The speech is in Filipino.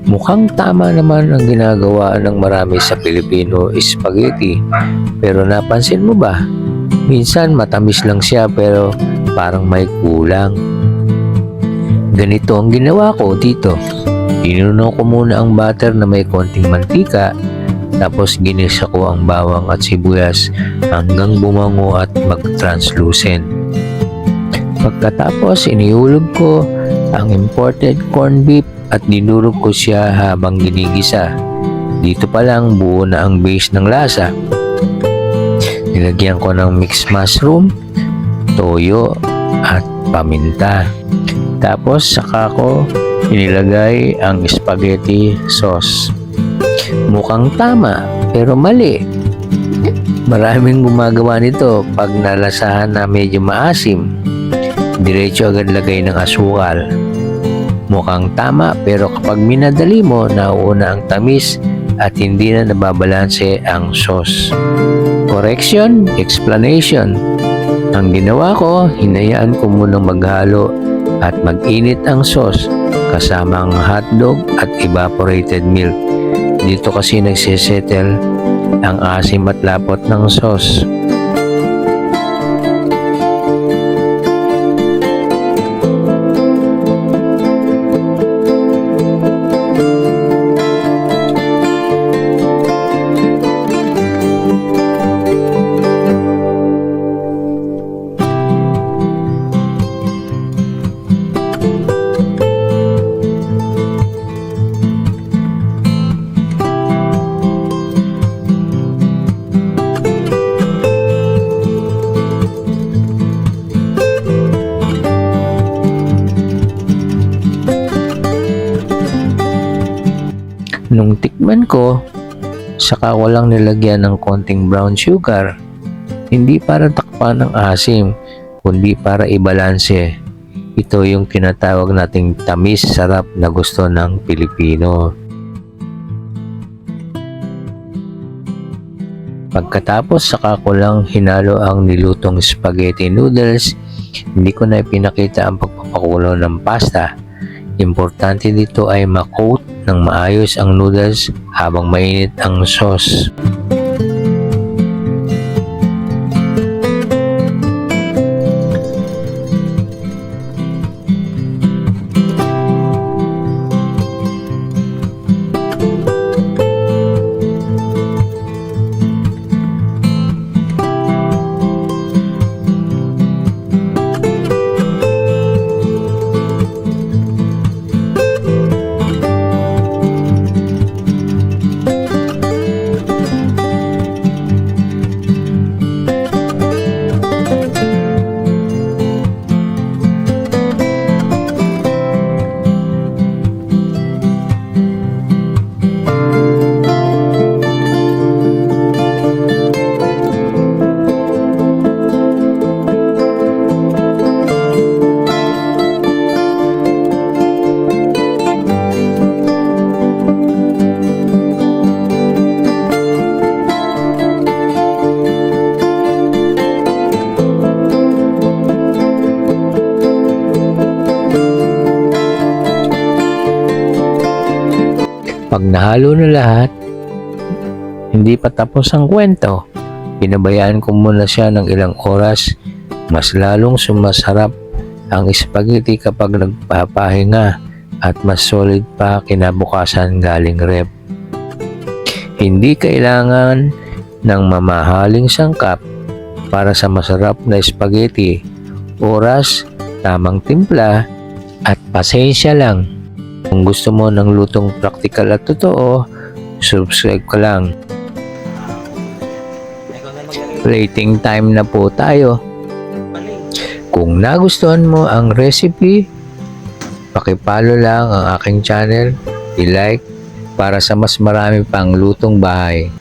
Mukhang tama naman ang ginagawa ng marami sa Pilipino spaghetti. Pero napansin mo ba? Minsan matamis lang siya pero parang may kulang. Ganito ang ginawa ko dito. Inuno ko muna ang butter na may konting mantika, tapos ginisa ko ang bawang at sibuyas hanggang bumango at mag-translucent. Pagkatapos inihulog ko ang imported corned beef at dinurog ko siya habang ginigisa. Dito pa lang buo na ang base ng lasa. Nilagyan ko ng mixed mushroom, toyo at paminta. Tapos saka ko inilagay ang spaghetti sauce. Mukhang tama pero mali. Maraming gumagawa nito pag nalasahan na medyo maasim. Diretso agad lagay ng asukal. Mukhang tama pero kapag minadali mo, nauuna ang tamis at hindi na nababalanse ang sauce. Correction, explanation. Ang ginawa ko, hinayaan ko munang maghalo at mag-init ang sauce kasama ang hotdog at evaporated milk. Dito kasi nagsisettle ang asim at lapot ng sauce. Nung tikman ko, saka ko lang nilagyan ng konting brown sugar. Hindi para takpan ng asim, kundi para ibalanse. Ito yung tinatawag nating tamis sarap na gusto ng Pilipino. Pagkatapos saka ko lang hinalo ang nilutong spaghetti noodles. Hindi ko na ipinakita ang pagpapakulo ng pasta. Importante dito ay ma-coat ng maayos ang noodles habang mainit ang sauce. Pag nahalo na lahat, hindi pa tapos ang kwento. Pinabayaan ko muna siya ng ilang oras. Mas lalong sumasarap ang spaghetti kapag nagpapahinga at mas solid pa kinabukasan galing rep. Hindi kailangan ng mamahaling sangkap para sa masarap na spaghetti. Oras, tamang timpla, at pasensya lang. Kung gusto mo ng lutong praktikal at totoo, subscribe ka lang. Plating time na po tayo. Kung nagustuhan mo ang recipe, pakipalo lang ang aking channel, i-like para sa mas marami pang lutong bahay.